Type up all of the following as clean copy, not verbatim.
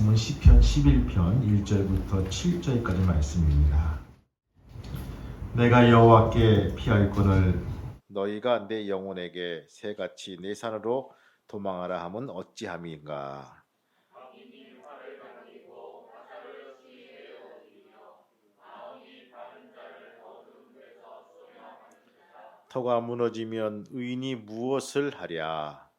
말씀은 시편 11편 1절부터 7절까지 말씀입니다. 내가 여호와께 피할거늘 너희가 내 영혼에게 새같이 내 산으로 도망하라 함은 어찌함인가. 터가 무너지면 의인이 무엇을 하랴.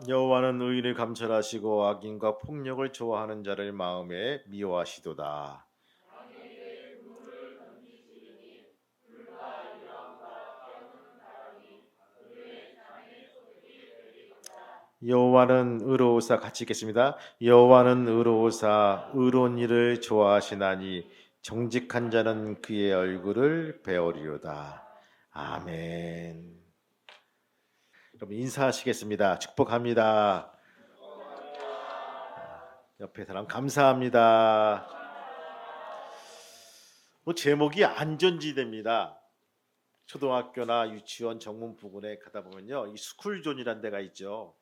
여호와는 의인을 감찰하시고 악인과 폭력을 좋아하는 자를 마음에 미워하시도다. 여호와는 의로우사, 같이 읽겠습니다. 여호와는 의로우사 의로운 일을 좋아하시나니 정직한 자는 그의 얼굴을 배우리로다. 아멘. 여러분 인사하시겠습니다. 축복합니다. 옆에 사람 감사합니다. 제목이 안전지대입니다. 초등학교나 유치원 정문 부근에 가다 보면요, 이 스쿨존이라는 데가 있죠.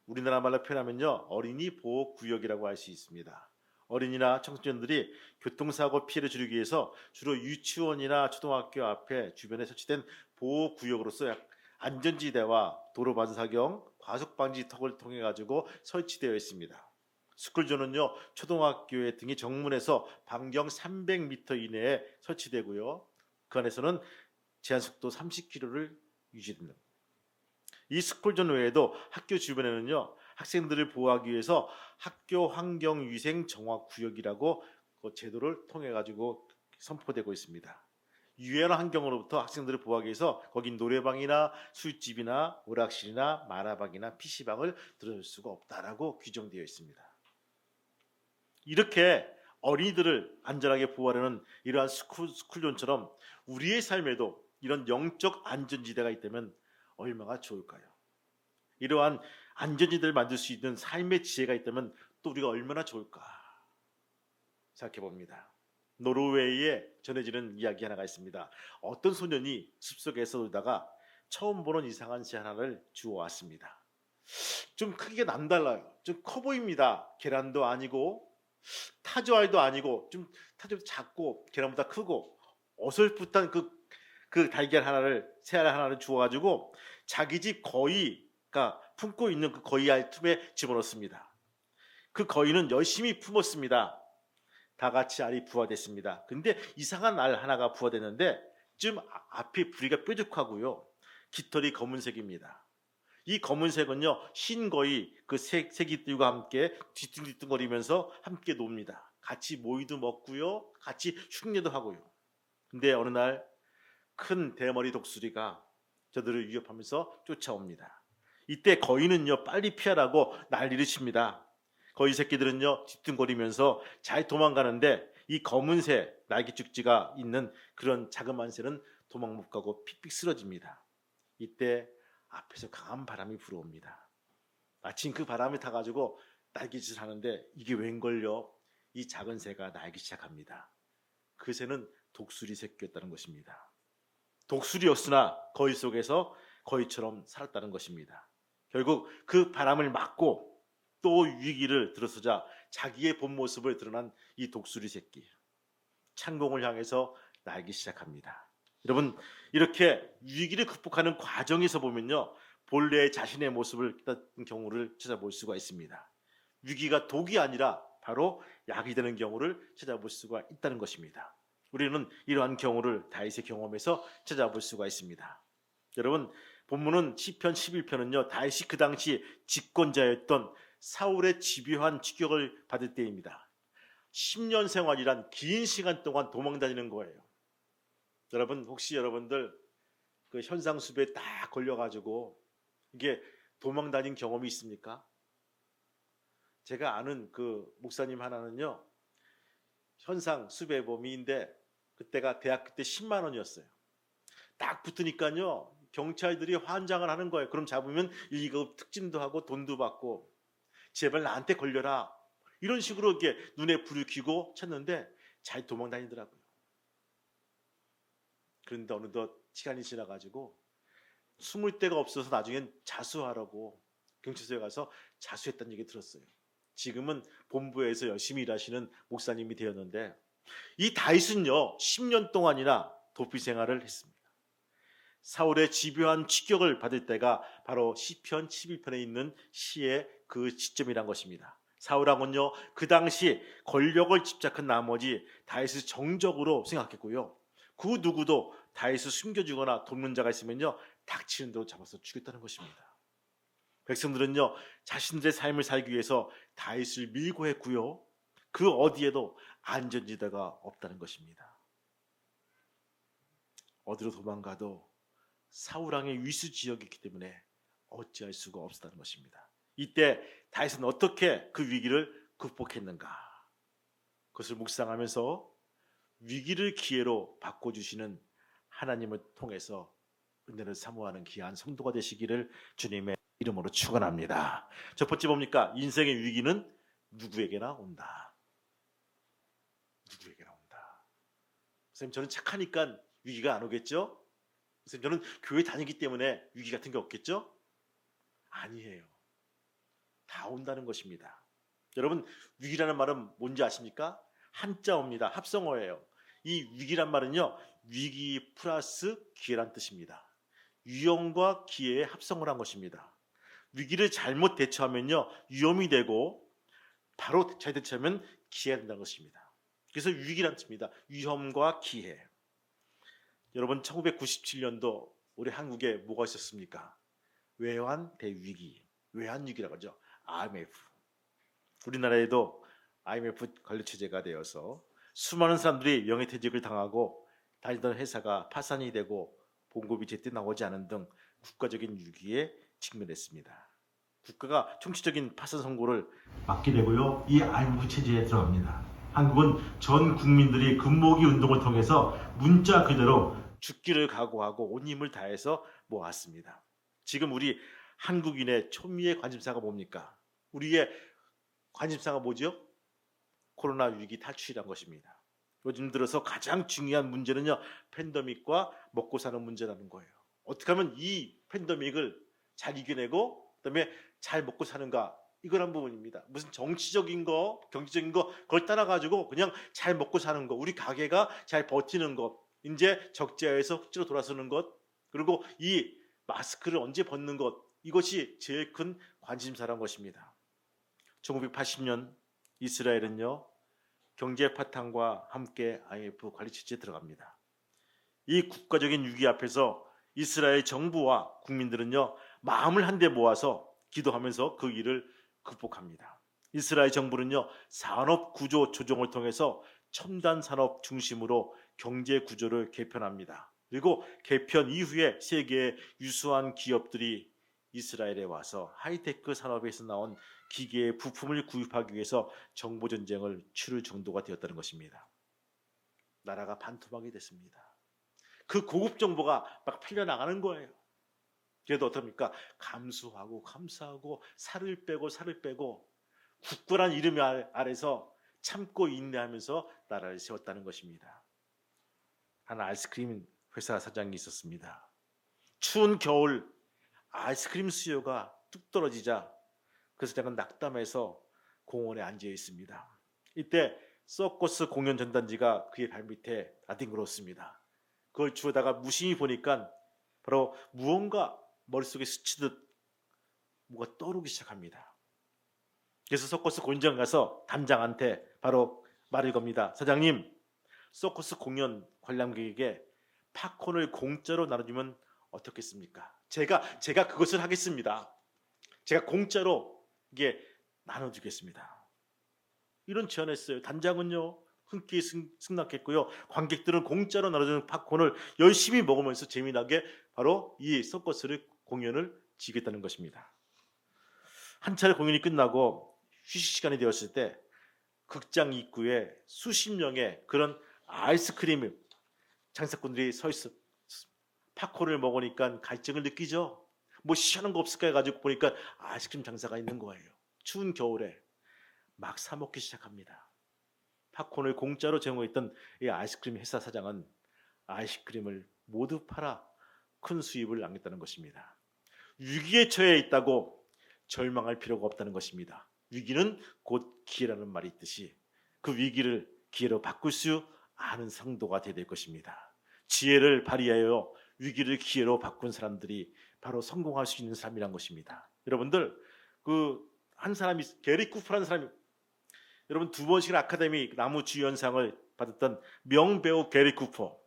우리나라 말로 표현하면요, 어린이 보호구역이라고 할 수 있습니다. 어린이나 청소년들이 교통사고 피해를 줄이기 위해서 주로 유치원이나 초등학교 앞에 주변에 설치된 보호구역으로서 안전지대와 도로 반사경, 과속방지턱을 통해 가지고 설치되어 있습니다. 스쿨존은요, 초등학교의 등이 정문에서 반경 300m 이내에 설치되고요, 그 안에서는 제한속도 30km를 유지됩니다. 이 스쿨존 외에도 학교 주변에는요, 학생들을 보호하기 위해서 학교 환경위생 정화구역이라고 그 제도를 통해 가지고 선포되고 있습니다. 유해한 환경으로부터 학생들을 보호하기 위해서 거기 노래방이나 술집이나 오락실이나 마라방이나 PC방을 들어줄 수가 없다라고 규정되어 있습니다. 이렇게 어린이들을 안전하게 보호하려는 이러한 스쿨존처럼 우리의 삶에도 이런 영적 안전지대가 있다면 얼마나 좋을까요? 이러한 안전지대를 만들 수 있는 삶의 지혜가 있다면 또 우리가 얼마나 좋을까 생각해 봅니다. 노르웨이에 전해지는 이야기 하나가 있습니다. 어떤 소년이 숲속에서 놀다가 처음 보는 이상한 새 하나를 주워왔습니다. 좀 크기가 남달라요. 좀 커 보입니다. 계란도 아니고 타조알도 아니고 좀 타조 작고 계란보다 크고 어설프단 그 달걀 하나를, 새알 하나를 주워가지고 자기 집 거위가 품고 있는 그 거위알 틈에 집어넣습니다. 그 거위는 열심히 품었습니다. 다 같이 알이 부화됐습니다. 근데 이상한 알 하나가 부화됐는데 좀 앞에 부리가 뾰족하고요, 깃털이 검은색입니다. 이 검은색은요, 흰거위 그 새끼들과 함께 뒤뚱뒤뚱거리면서 함께 놉니다. 같이 모이도 먹고요, 같이 흉내도 하고요. 근데 어느 날 큰 대머리 독수리가 저들을 위협하면서 쫓아옵니다. 이때 거위는요, 빨리 피하라고 난리를 칩니다. 거위 새끼들은요, 뒤뚱거리면서 잘 도망가는데 이 검은새 날개죽지가 있는 그런 자그마한 새는 도망 못 가고 픽픽 쓰러집니다. 이때 앞에서 강한 바람이 불어옵니다. 마침 그 바람을 타가지고 날개짓을 하는데 이게 웬걸요? 이 작은 새가 날기 시작합니다. 그 새는 독수리 새끼였다는 것입니다. 독수리였으나 거위 속에서 거위처럼 살았다는 것입니다. 결국 그 바람을 맞고 또 위기를 들어서자 자기의 본 모습을 드러난 이 독수리 새끼, 창공을 향해서 날기 시작합니다. 여러분, 이렇게 위기를 극복하는 과정에서 보면요, 본래의 자신의 모습을 깨닫는 경우를 찾아볼 수가 있습니다. 위기가 독이 아니라 바로 약이 되는 경우를 찾아볼 수가 있다는 것입니다. 우리는 이러한 경우를 다윗의 경험에서 찾아볼 수가 있습니다. 여러분, 본문은 시편 11편은요, 다윗이 그 당시 집권자였던 사울의 집요한 추격을 받을 때입니다. 10년 생활이란 긴 시간 동안 도망다니는 거예요. 여러분, 혹시 여러분들 그 현상수배에 딱 걸려가지고 이게 도망다닌 경험이 있습니까? 제가 아는 그 목사님 하나는요, 현상수배범인데 그때가 대학교 때 10만 원이었어요. 딱 붙으니까요, 경찰들이 환장을 하는 거예요. 그럼 잡으면 1급 특진도 하고 돈도 받고, 제발 나한테 걸려라, 이런 식으로 이렇게 눈에 불을 켜고 찾는데 잘 도망 다니더라고요. 그런데 어느덧 시간이 지나가지고 숨을 데가 없어서 나중엔 자수하라고 경찰서에 가서 자수했다는 얘기 들었어요. 지금은 본부에서 열심히 일하시는 목사님이 되었는데, 이 다윗은요 10년 동안이나 도피 생활을 했습니다. 사울의 집요한 추격을 받을 때가 바로 시편 11편에 있는 시의 그 시점이란 것입니다. 사울왕은요 그 당시 권력을 집착한 나머지 다윗을 정적으로 생각했고요, 그 누구도 다윗을 숨겨주거나 돕는 자가 있으면요 닥치는 대로 잡아서 죽였다는 것입니다. 백성들은요 자신들의 삶을 살기 위해서 다윗을 밀고 했고요, 그 어디에도 안전지대가 없다는 것입니다. 어디로 도망가도 사울왕의 위수 지역이기 때문에 어찌할 수가 없었다는 것입니다. 이때 다윗은 어떻게 그 위기를 극복했는가? 그것을 묵상하면서 위기를 기회로 바꿔주시는 하나님을 통해서 은혜를 사모하는 귀한 성도가 되시기를 주님의 이름으로 축원합니다. 첫 번째 뭡니까? 인생의 위기는 누구에게나 온다. 누구에게나 온다. 선생님, 저는 착하니까 위기가 안 오겠죠? 선생님, 저는 교회 다니기 때문에 위기 같은 게 없겠죠? 아니에요. 다 온다는 것입니다. 여러분, 위기라는 말은 뭔지 아십니까? 한자어입니다. 합성어예요. 이 위기란 말은요, 위기 플러스 기회란 뜻입니다. 위험과 기회의 합성을 한 것입니다. 위기를 잘못 대처하면요 위험이 되고, 바로 잘 대처하면 기회가 된다는 것입니다. 그래서 위기란 뜻입니다. 위험과 기회. 여러분, 1997년도 우리 한국에 뭐가 있었습니까? 외환 대위기, 외환위기라고 하죠. IMF. 우리나라에도 IMF 관리체제가 되어서 수많은 사람들이 명예퇴직을 당하고 다니던 회사가 파산이 되고 봉급이 제때 나오지 않은 등 국가적인 위기에 직면했습니다. 국가가 총체적인 파산 선고를 받게 되고요. 이 IMF 체제에 들어갑니다. 한국은 전 국민들이 금모으기 운동을 통해서 문자 그대로 죽기를 각오하고 온 힘을 다해서 모았습니다. 지금 우리 한국인의 초미의 관심사가 뭡니까? 우리의 관심사가 뭐죠? 코로나 위기 탈출이란 것입니다. 요즘 들어서 가장 중요한 문제는요, 팬데믹과 먹고 사는 문제라는 거예요. 어떻게 하면 이 팬데믹을 잘 이겨내고 그다음에 잘 먹고 사는가, 이거란 부분입니다. 무슨 정치적인 거, 경제적인 거 그걸 따라가지고 그냥 잘 먹고 사는 거, 우리 가게가 잘 버티는 것, 이제 적자에서 흑자로 돌아서는 것, 그리고 이 마스크를 언제 벗는 것, 이것이 제일 큰 관심사란 것입니다. 1980년 이스라엘은요 경제 파탄과 함께 IMF 관리체제에 들어갑니다. 이 국가적인 위기 앞에서 이스라엘 정부와 국민들은요 마음을 한데 모아서 기도하면서 그 일을 극복합니다. 이스라엘 정부는요 산업 구조 조정을 통해서 첨단 산업 중심으로 경제 구조를 개편합니다. 그리고 개편 이후에 세계의 유수한 기업들이 이스라엘에 와서 하이테크 산업에서 나온 기계의 부품을 구입하기 위해서 정보 전쟁을 치를 정도가 되었다는 것입니다. 나라가 반토막이 됐습니다. 그 고급 정보가 막 팔려나가는 거예요. 그래도 어떻습니까? 감수하고 감사하고 살을 빼고 국가란 이름 아래서 참고 인내하면서 나라를 세웠다는 것입니다. 한 아이스크림 회사 사장이 있었습니다. 추운 겨울 아이스크림 수요가 뚝 떨어지자 그 사장은 낙담해서 공원에 앉아 있습니다. 이때 서커스 공연 전단지가 그의 발밑에 나뒹굴었습니다. 그걸 주워다가 무심히 보니까 바로 무언가 머릿속에 스치듯 뭐가 떠오르기 시작합니다. 그래서 서커스 공연장 가서 단장한테 바로 말을 겁니다. 사장님, 서커스 공연 관람객에게 팝콘을 공짜로 나눠주면 어떻겠습니까? 제가 그것을 하겠습니다. 제가 공짜로 이게 나눠주겠습니다. 이런 제안을 했어요. 단장은요 흔쾌히 승낙했고요. 관객들은 공짜로 나눠주는 팝콘을 열심히 먹으면서 재미나게 바로 이 서커스를 공연을 지겠다는 것입니다. 한 차례 공연이 끝나고 휴식 시간이 되었을 때 극장 입구에 수십 명의 그런 아이스크림 장사꾼들이 서 있어. 팝콘을 먹으니까 갈증을 느끼죠. 뭐 시원한 거 없을까 해가지고 보니까 아이스크림 장사가 있는 거예요. 추운 겨울에 막 사 먹기 시작합니다. 팝콘을 공짜로 제공했던 이 아이스크림 회사 사장은 아이스크림을 모두 팔아 큰 수입을 남겼다는 것입니다. 위기에 처해 있다고 절망할 필요가 없다는 것입니다. 위기는 곧 기회라는 말이 있듯이 그 위기를 기회로 바꿀 수 아는 성도가 되야 될 것입니다. 지혜를 발휘하여 위기를 기회로 바꾼 사람들이 바로 성공할 수 있는 사람이란 것입니다. 여러분들 그 한 사람이 게리 쿠퍼라는 사람이 여러분 2번씩이나 아카데미 나무주연상을 받았던 명배우 게리 쿠퍼.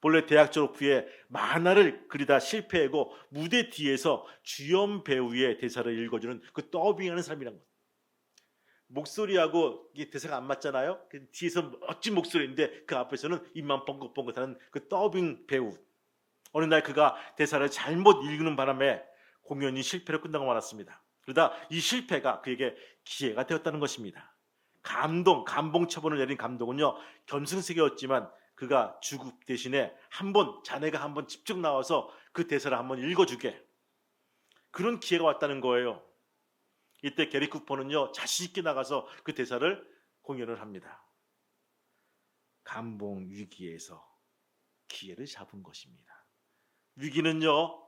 본래 대학 졸업 후에 만화를 그리다 실패하고 무대 뒤에서 주연 배우의 대사를 읽어주는 그 더빙하는 사람이란 거예요. 목소리하고 이게 대사가 안 맞잖아요. 그 뒤에서 멋진 목소리인데 그 앞에서는 입만 뻥긋뻥긋하는 그 더빙 배우. 어느 날 그가 대사를 잘못 읽는 바람에 공연이 실패로 끝나고 말았습니다. 그러다 이 실패가 그에게 기회가 되었다는 것입니다. 감봉 처분을 내린 감독은요 겸손스러웠지만 그가 주급 대신에 자네가 한번 직접 나와서 그 대사를 한번 읽어주게 그런 기회가 왔다는 거예요. 이때 게리 쿠퍼는요 자신 있게 나가서 그 대사를 공연을 합니다. 감봉 위기에서 기회를 잡은 것입니다. 위기는요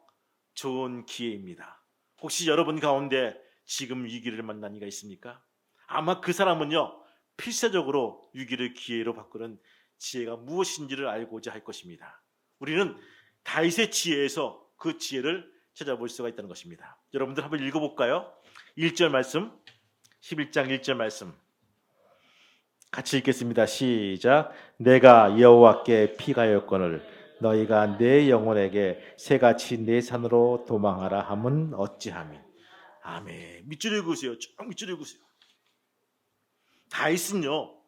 좋은 기회입니다. 혹시 여러분 가운데 지금 위기를 만난 이가 있습니까? 아마 그 사람은요 필사적으로 위기를 기회로 바꾸는 지혜가 무엇인지를 알고자 할 것입니다. 우리는 다윗의 지혜에서 그 지혜를 찾아볼 수가 있다는 것입니다. 여러분들 한번 읽어볼까요? 1절 말씀, 11장 1절 말씀 같이 읽겠습니다. 시작. 내가 여호와께 피가였거늘 너희가 내 영혼에게 새같이 내 산으로 도망하라 함은 어찌함이. 아멘. 밑줄 읽으세요. 쭉 밑줄 읽으세요. 다윗은요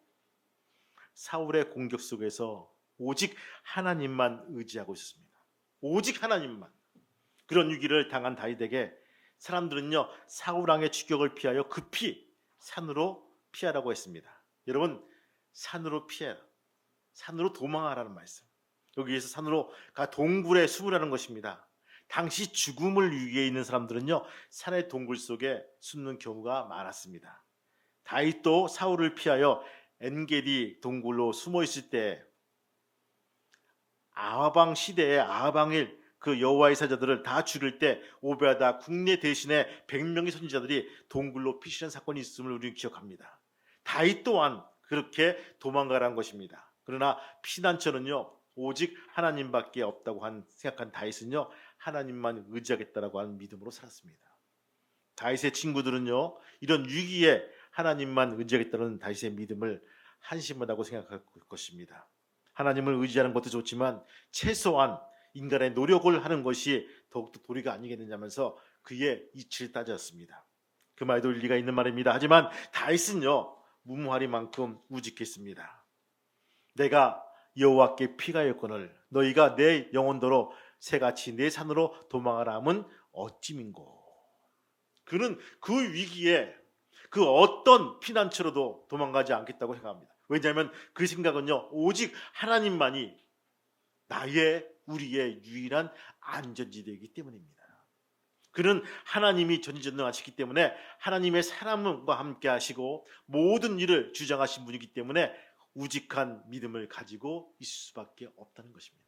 사울의 공격 속에서 오직 하나님만 의지하고 있었습니다. 오직 하나님만. 그런 위기를 당한 다윗에게 사람들은요 사울 왕의 추격을 피하여 급히 산으로 피하라고 했습니다. 여러분 산으로 피해라. 산으로 도망하라는 말씀. 여기에서 산으로 동굴에 숨으라는 것입니다. 당시 죽음을 위기에 있는 사람들은요 산의 동굴 속에 숨는 경우가 많았습니다. 다윗도 사울을 피하여 엔게디 동굴로 숨어 있을 때 아하방 시대의 아하방일 그 여호와의 사자들을 다 죽일 때 오베아다 국내 대신에 100명의 선지자들이 동굴로 피신한 사건이 있음을 우리는 기억합니다. 다윗 또한 그렇게 도망가라는 것입니다. 그러나 피난처는요 오직 하나님밖에 없다고 생각한 다윗은요 하나님만 의지하겠다라고 하는 믿음으로 살았습니다. 다윗의 친구들은요 이런 위기에 하나님만 의지하겠다는 다윗의 믿음을 한심하다고 생각할 것입니다. 하나님을 의지하는 것도 좋지만 최소한 인간의 노력을 하는 것이 더욱더 도리가 아니겠느냐면서 그의 이치를 따졌습니다. 그 말도 일리가 있는 말입니다. 하지만 다윗은요 무무하리만큼 우직했습니다. 내가 여호와께 피가였거늘 너희가 내 영혼도로 새같이 내 산으로 도망하라 함은 어찌민고. 그는 그 위기에 그 어떤 피난처로도 도망가지 않겠다고 생각합니다. 왜냐하면 그 생각은요 오직 하나님만이 우리의 유일한 안전지대이기 때문입니다. 그는 하나님이 전지전능하시기 때문에 하나님의 사람과 함께 하시고 모든 일을 주장하신 분이기 때문에 우직한 믿음을 가지고 있을 수밖에 없다는 것입니다.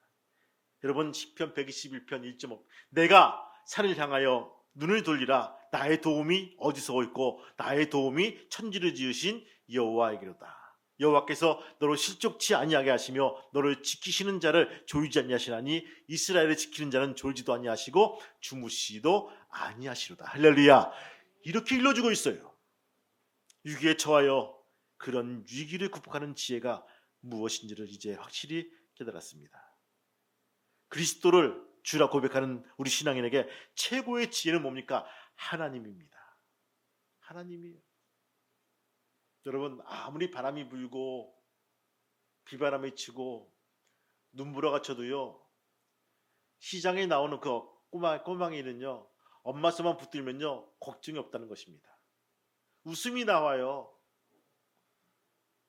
여러분 시편 121편 1.5 내가 산을 향하여 눈을 돌리라 나의 도움이 어디서 있고 나의 도움이 천지를 지으신 여호와에게로다. 여호와께서 너를 실족치 아니하게 하시며 너를 지키시는 자를 졸지 아니하시나니 이스라엘을 지키는 자는 졸지도 아니하시고 주무시지도 아니하시로다. 할렐루야. 이렇게 일러주고 있어요. 위기에 처하여 그런 위기를 극복하는 지혜가 무엇인지를 이제 확실히 깨달았습니다. 그리스도를 주라 고백하는 우리 신앙인에게 최고의 지혜는 뭡니까? 하나님입니다. 하나님이에요. 여러분 아무리 바람이 불고 비바람이 치고 눈보라가 쳐도요 시장에 나오는 그 꼬망이는요 엄마 손만 붙들면요 걱정이 없다는 것입니다. 웃음이 나와요.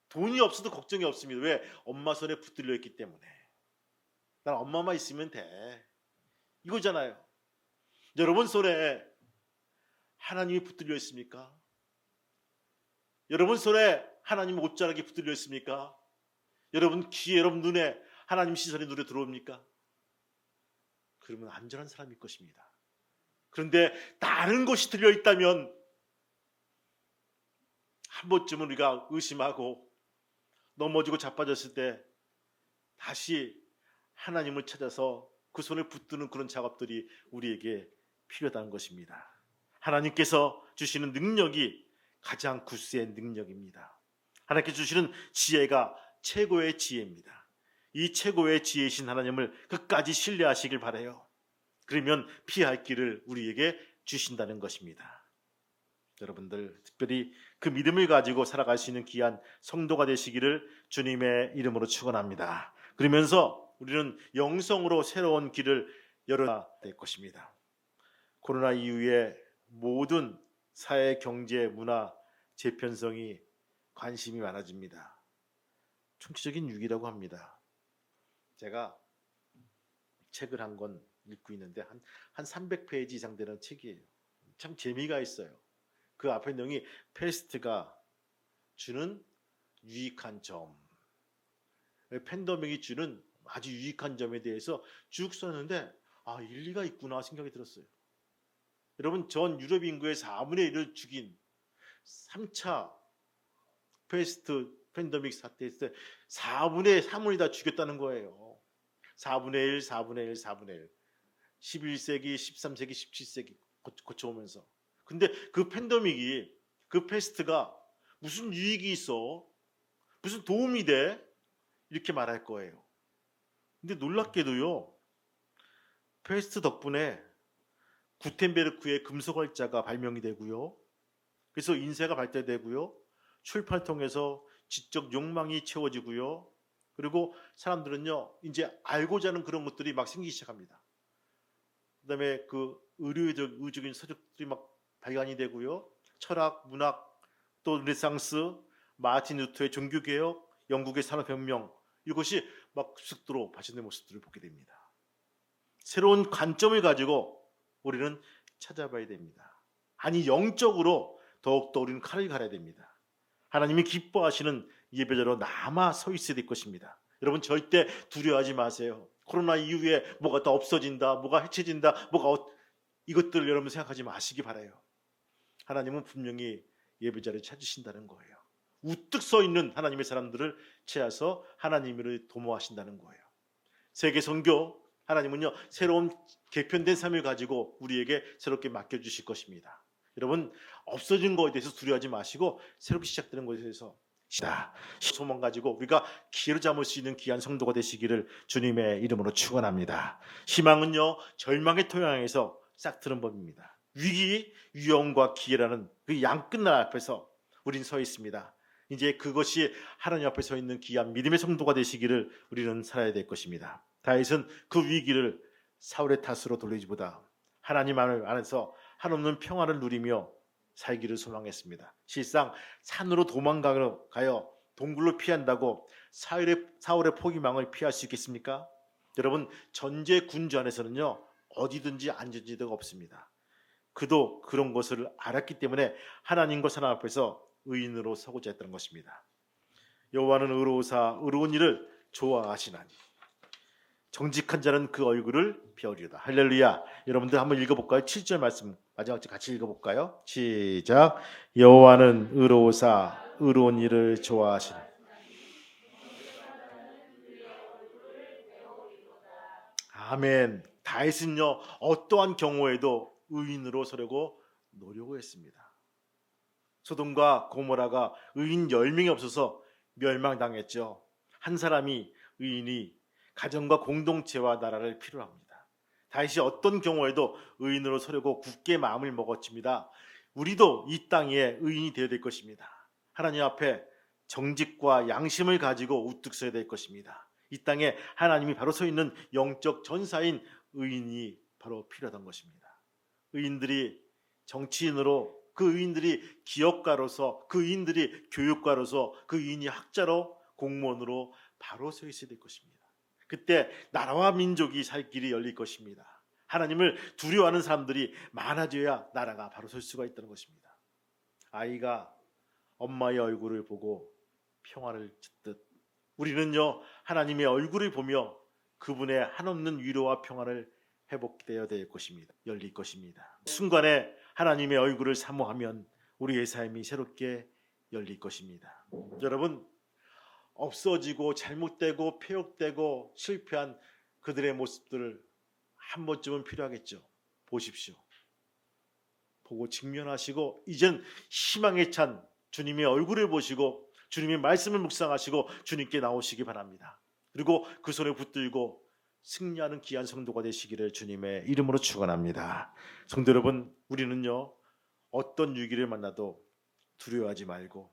돈이 없어도 걱정이 없습니다. 왜? 엄마 손에 붙들려 있기 때문에. 난 엄마만 있으면 돼. 이거잖아요. 여러분 손에 하나님이 붙들려 있습니까? 여러분 손에 하나님 옷자락에 붙들려 있습니까? 여러분 귀에, 여러분 눈에 하나님 시선이 눈에 들어옵니까? 그러면 안전한 사람일 것입니다. 그런데 다른 것이 들려 있다면 한 번쯤은 우리가 의심하고 넘어지고 자빠졌을 때 다시 하나님을 찾아서 그 손을 붙드는 그런 작업들이 우리에게 필요하다는 것입니다. 하나님께서 주시는 능력이 가장 굳센 능력입니다. 하나님께서 주시는 지혜가 최고의 지혜입니다. 이 최고의 지혜이신 하나님을 끝까지 신뢰하시길 바라요. 그러면 피할 길을 우리에게 주신다는 것입니다. 여러분들 특별히 그 믿음을 가지고 살아갈 수 있는 귀한 성도가 되시기를 주님의 이름으로 축원합니다. 그러면서 우리는 영성으로 새로운 길을 열어야 될 것입니다. 코로나 이후에 모든 사회, 경제, 문화, 재편성이 관심이 많아집니다. 총체적인 위기라고 합니다. 제가 책을 한 권 읽고 있는데 한 300페이지 이상 되는 책이에요. 참 재미가 있어요. 그 앞에 내용이 패스트가 주는 유익한 점, 팬데믹이 주는 아주 유익한 점에 대해서 쭉 썼는데 일리가 있구나 생각이 들었어요. 여러분 전 유럽 인구의 4분의 1을 죽인 3차 패스트 팬데믹 사태일 때 4분의 3을 다 죽였다는 거예요. 4분의 1, 4분의 1, 4분의 1. 11세기, 13세기, 17세기 거쳐오면서. 근데 그 팬데믹이, 그 패스트가 무슨 유익이 있어? 무슨 도움이 돼? 이렇게 말할 거예요. 근데 놀랍게도요, 패스트 덕분에 구텐베르크의 금속활자가 발명이 되고요. 그래서 인쇄가 발달되고요. 출판을 통해서 지적 욕망이 채워지고요. 그리고 사람들은요, 이제 알고자 하는 그런 것들이 막 생기기 시작합니다. 그 다음에 그 의료적인 서적들이 막 발간이 되고요. 철학, 문학, 또 르네상스, 마틴 루터의 종교개혁, 영국의 산업혁명, 이것이 막 급속도로 발전된 모습들을 보게 됩니다. 새로운 관점을 가지고 우리는 찾아봐야 됩니다. 아니 영적으로 더욱더 우리는 칼을 갈아야 됩니다. 하나님이 기뻐하시는 예배자로 남아 서 있어야 될 것입니다. 여러분 절대 두려워하지 마세요. 코로나 이후에 뭐가 더 없어진다, 뭐가 해쳐진다, 이것들을 여러분 생각하지 마시기 바라요. 하나님은 분명히 예배자를 찾으신다는 거예요. 우뚝 서 있는 하나님의 사람들을 찾아서 하나님을 도모하신다는 거예요. 세계 선교 하나님은요 새로운 개편된 삶을 가지고 우리에게 새롭게 맡겨주실 것입니다. 여러분 없어진 것에 대해서 두려워하지 마시고 새롭게 시작되는 것에 대해서 소망 가지고 우리가 기회를 잡을 수 있는 귀한 성도가 되시기를 주님의 이름으로 축원합니다. 희망은요 절망의 토양에서 싹 트는 법입니다. 위기, 위험과 기회라는 그 양끝날 앞에서 우린 서 있습니다. 이제 그것이 하나님 앞에 서 있는 귀한 믿음의 성도가 되시기를 우리는 살아야 될 것입니다. 다윗은 그 위기를 사울의 탓으로 돌리기보다 하나님 안에서 한없는 평화를 누리며 살기를 소망했습니다. 실상 산으로 도망가여 동굴로 피한다고 사울의 포기망을 피할 수 있겠습니까? 여러분 전제 군주 안에서는요 어디든지 안전지대가 없습니다. 그도 그런 것을 알았기 때문에 하나님과 사람 앞에서 의인으로 서고자 했던 것입니다. 여호와는 의로우사 의로운 일을 좋아하시나니 정직한 자는 그 얼굴을 벼리로다. 할렐루야. 여러분들 한번 읽어볼까요? 7절 말씀 마지막 절 같이 읽어볼까요? 시작. 여호와는 의로우사 의로운 일을 좋아하시나니. 아멘. 다윗은요 어떠한 경우에도 의인으로 서려고 노력했습니다. 소돔과 고모라가 의인 10명이 없어서 멸망당했죠. 한 사람이 의인이 가정과 공동체와 나라를 필요로 합니다. 다윗이 어떤 경우에도 의인으로 서려고 굳게 마음을 먹었습니다. 우리도 이 땅에 의인이 되어야 될 것입니다. 하나님 앞에 정직과 양심을 가지고 우뚝 서야 될 것입니다. 이 땅에 하나님이 바로 서 있는 영적 전사인 의인이 바로 필요하던 것입니다. 의인들이 정치인으로, 그 의인들이 기업가로서, 그 의인들이 교육가로서, 그 의인이 학자로, 공무원으로 바로 서 있어야 될 것입니다. 그때 나라와 민족이 살 길이 열릴 것입니다. 하나님을 두려워하는 사람들이 많아져야 나라가 바로 설 수가 있다는 것입니다. 아이가 엄마의 얼굴을 보고 평화를 줬듯 우리는요 하나님의 얼굴을 보며 그분의 한없는 위로와 평화를 회복되어야 될 것입니다. 열릴 것입니다. 순간에 하나님의 얼굴을 사모하면 우리의 삶이 새롭게 열릴 것입니다. 여러분, 없어지고 잘못되고 폐역되고 실패한 그들의 모습들을 한 번쯤은 필요하겠죠. 보십시오. 보고 직면하시고 이젠 희망에 찬 주님의 얼굴을 보시고 주님의 말씀을 묵상하시고 주님께 나오시기 바랍니다. 그리고 그 손에 붙들고 승리하는 귀한 성도가 되시기를 주님의 이름으로 축원합니다. 성도 여러분, 우리는요 어떤 위기를 만나도 두려워하지 말고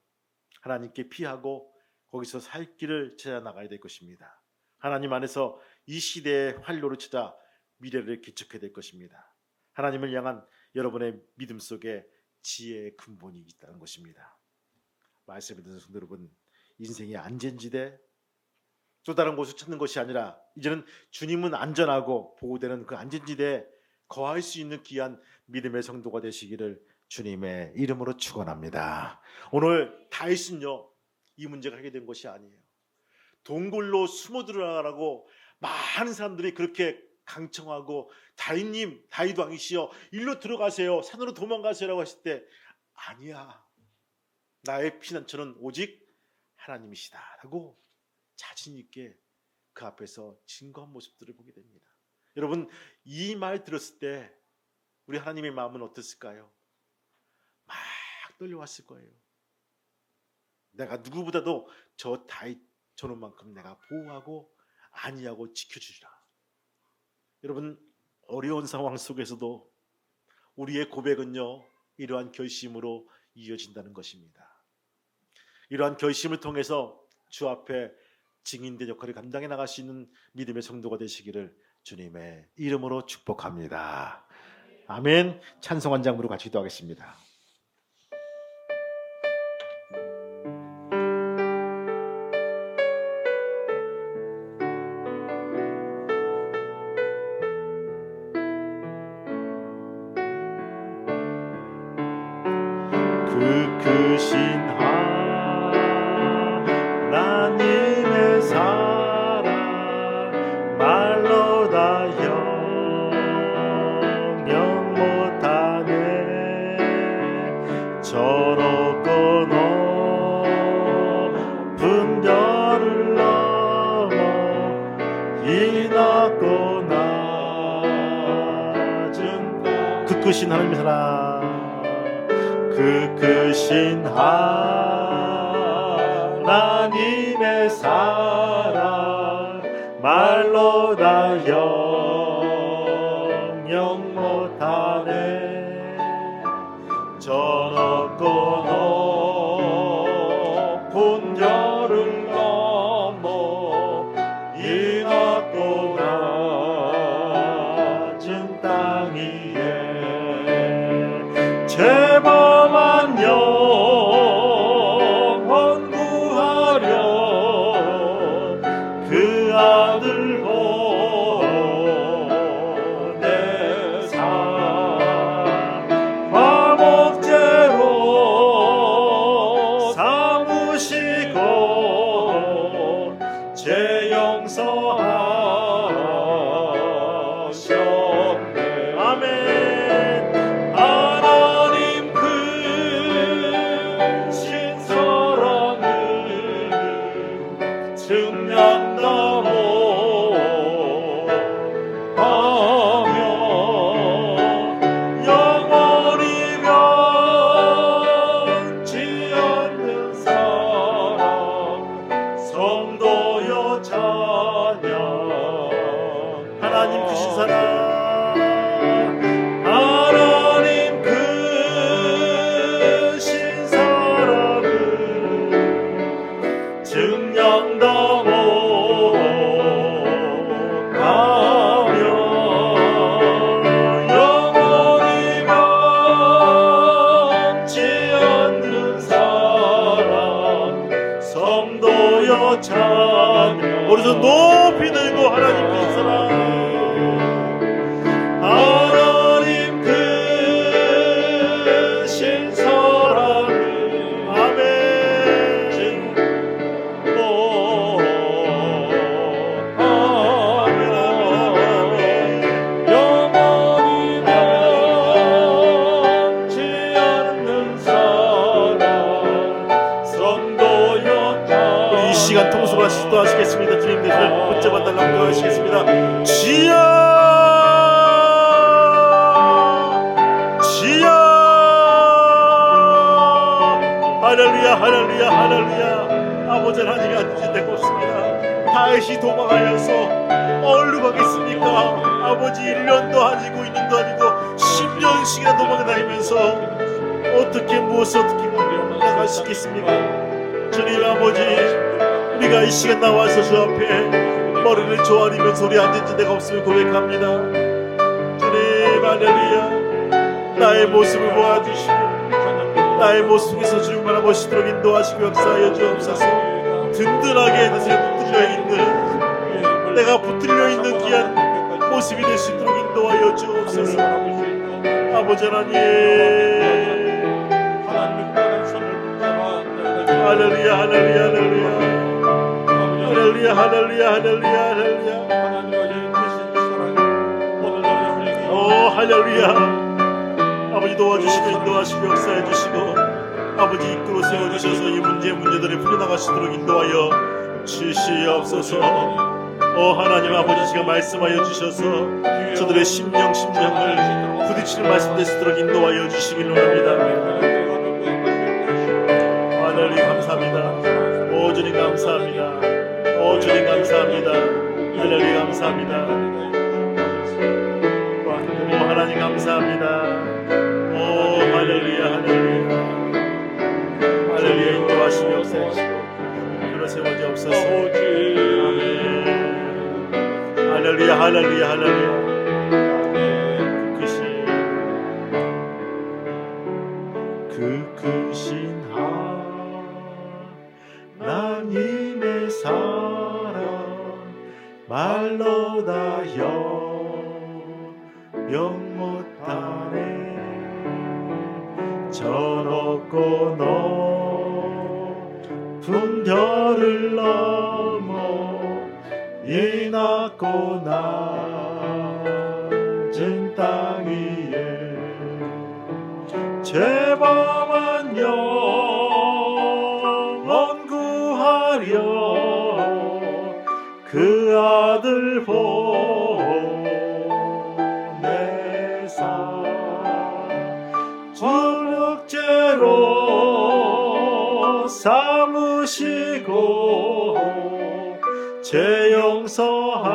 하나님께 피하고 거기서 살 길을 찾아 나가야 될 것입니다. 하나님 안에서 이 시대의 활로를 찾아 미래를 개척해야 될 것입니다. 하나님을 향한 여러분의 믿음 속에 지혜의 근본이 있다는 것입니다. 말씀을 듣는 성도 여러분, 인생의 안전지대 또 다른 곳을 찾는 것이 아니라 이제는 주님은 안전하고 보호되는 그 안전지대에 거할 수 있는 귀한 믿음의 성도가 되시기를 주님의 이름으로 축원합니다. 오늘 다윗은요 이 문제가 해결된 것이 아니에요. 동굴로 숨어 들어가라고 많은 사람들이 그렇게 강청하고 다윗님, 다윗 왕이시여 일로 들어가세요, 산으로 도망가세요라고 했을 때 아니야, 나의 피난처는 오직 하나님이시다라고 자신 있게 그 앞에서 증거한 모습들을 보게 됩니다. 여러분, 이 말 들었을 때 우리 하나님의 마음은 어땠을까요? 막 떨려왔을 거예요. 내가 누구보다도 저 다윗 저놈만큼 내가 보호하고 안위하고 지켜주리라. 여러분, 어려운 상황 속에서도 우리의 고백은요 이러한 결심으로 이어진다는 것입니다. 이러한 결심을 통해서 주 앞에 증인된 역할을 감당해 나갈 수 있는 믿음의 성도가 되시기를 주님의 이름으로 축복합니다. 아멘. 찬송 한 장으로 같이 기도하겠습니다. 그 크신 하나님의 사랑 말로 다 형용 못하네. 저렇고 높은 별을 넘어 이 낮고 낮은 그 크신 하나님의 사랑, 그 크신 하나님의 사랑 말로 다 형용 못하네. 저렇고 높은 별을 넘어 이 낮고 낮은 땅 위에 죄범한 영혼 구하려 그 아들 보내사 화목제로 삼으시고 죄 용서하셨네. 아멘. 하나님 크신 사랑, 하나님 크신 사랑을 증명도 못하며 영원히 변치 않는 사랑 성도여 찬양. 우리 손 높이 들고 하나님 크신 사랑, 하나님 크신 사랑을 아멘 시간 통솔하시기도 하시겠습니다. 주님 대신을 붙잡아 달라고 하시겠습니다. 주여, 주여, 할렐루야, 할렐루야, 할렐루야. 아버지 하나님이 앉으신 데가 없습니다. 다시 도망하여서 어디로 가겠습니까? 아버지 1년도 아니고 2년도 아니고 10년씩이나 도망 다니면서 어떻게 무엇을 어떻게 나갈 수 있겠습니까? 주님 아버지, 우리가 이 시간 나와서 주 앞에 머리를 조아리면서 우리 앉은 데가 없음을 고백합니다. 주님 할렐루야. 나의 모습을 보아주시고 나의 모습 속에서 주님만 멋있도록 인도하시고 역사하여 주옵소서. 든든하게 붙들려 있는, 내가 붙들려 있는 귀한 모습이 될 수 있도록 인도하여 주옵소서. 아버지 하나님, 할렐루야, 할렐루야, 할렐루야, 할렐루야, 할렐루야, 할렐루야, 할렐루야. 오 할렐루야. 아버지 도와주시고 인도하시고 역사해 주시고 아버지 이끌어 세워주셔서 이 문제들을 풀어나가시도록 인도하여 주시옵소서. 하나님 아버지, 지금 말씀하여 주셔서 저들의 심령을 부딪히는 말씀 될 수 있도록 인도하여 주시길 원합니다. 하나님 감사합니다. 주님 감사합니다. 주님 감사합니다. 하나님 감사합니다. 하나님 감사합니다. 할렐루야, 할렐루야, 할렐루야. 인도하시며 역사하시고 그러 세워주옵소서. 아멘. 할렐루야, 할렐루야, 할렐루야. 그 크신 하나님의 사랑 말로 다 영 못하네. 저 높고 높은 별을 넘어 이 낮고 낮은 땅 위에 죄범한 영혼 구하려 그 아들 보내사 주력제로 삼으시고 죄 용서하셨네.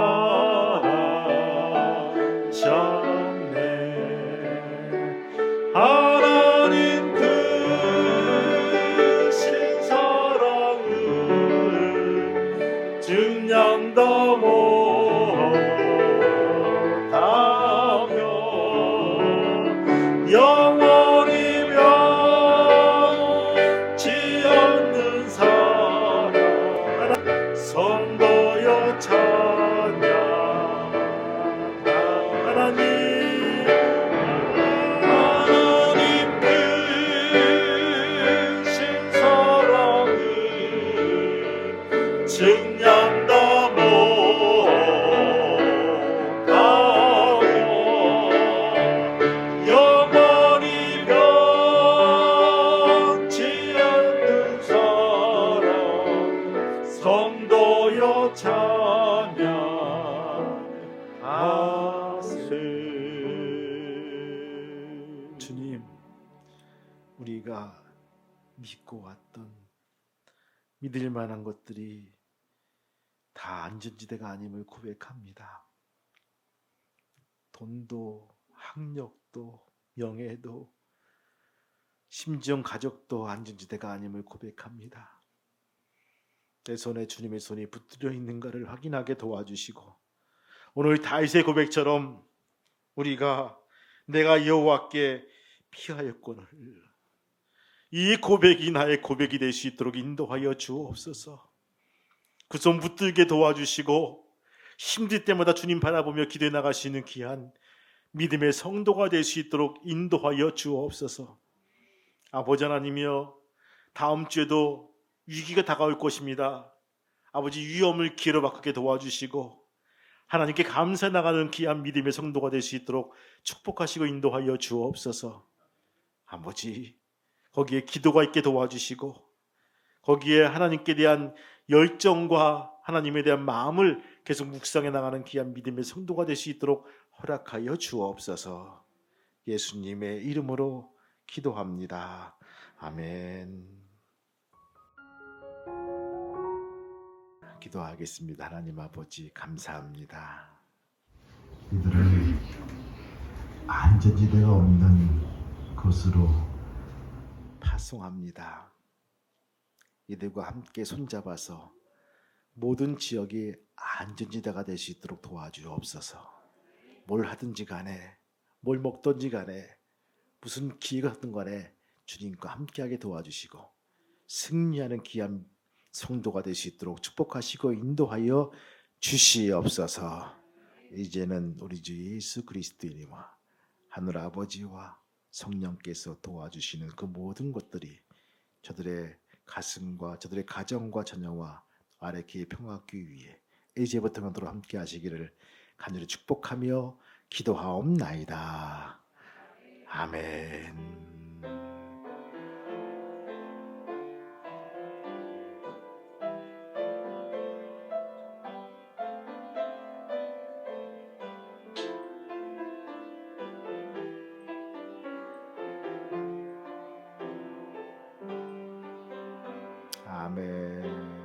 하나님 크신 사랑을 증량도 못하며 영원히 변치 않는 사랑 성도여 찬양. 하나님 크신 사랑을 증량도 못하며 영원히 변치 않는 사랑 성도여 찬양하세. 주님, 우리가 믿고 왔던 믿을 만한 것들이 다 안전지대가 아님을 고백합니다. 돈도 학력도 명예도 심지어 가족도 안전지대가 아님을 고백합니다. 내 손에 주님의 손이 붙들려 있는가를 확인하게 도와주시고 오늘 다윗의 고백처럼 우리가 내가 여호와께 피하였거늘 이 고백이 나의 고백이 될 수 있도록 인도하여 주옵소서. 그 손 붙들게 도와주시고 힘들 때마다 주님 바라보며 기도해 나가시는 귀한 믿음의 성도가 될 수 있도록 인도하여 주옵소서. 아버지 하나님이여, 다음 주에도 위기가 다가올 것입니다. 아버지 위험을 길어박게 도와주시고 하나님께 감사 나가는 귀한 믿음의 성도가 될 수 있도록 축복하시고 인도하여 주옵소서. 아버지, 거기에 기도가 있게 도와주시고 거기에 하나님께 대한 열정과 하나님에 대한 마음을 계속 묵상해 나가는 귀한 믿음의 성도가 될 수 있도록 허락하여 주옵소서. 예수님의 이름으로 기도합니다. 아멘. 기도하겠습니다. 하나님 아버지 감사합니다. 이들을 안전지대가 없는 곳으로 파송합니다. 이들과 함께 손잡아서 모든 지역이 안전지대가 될 수 있도록 도와주옵소서. 뭘 하든지 간에 뭘 먹든지 간에 무슨 기회가 됐든 간에 주님과 함께하게 도와주시고 승리하는 귀한 성도가 될 수 있도록 축복하시고 인도하여 주시옵소서. 이제는 우리 주 예수 그리스도의 이름과 하늘 아버지와 성령께서 도와주시는 그 모든 것들이 저들의 가슴과 저들의 가정과 자녀와 아래키의 평화하기 위해 이제부터 영원토록 함께 하시기를 간절히 축복하며 기도하옵나이다. 아멘. 아멘.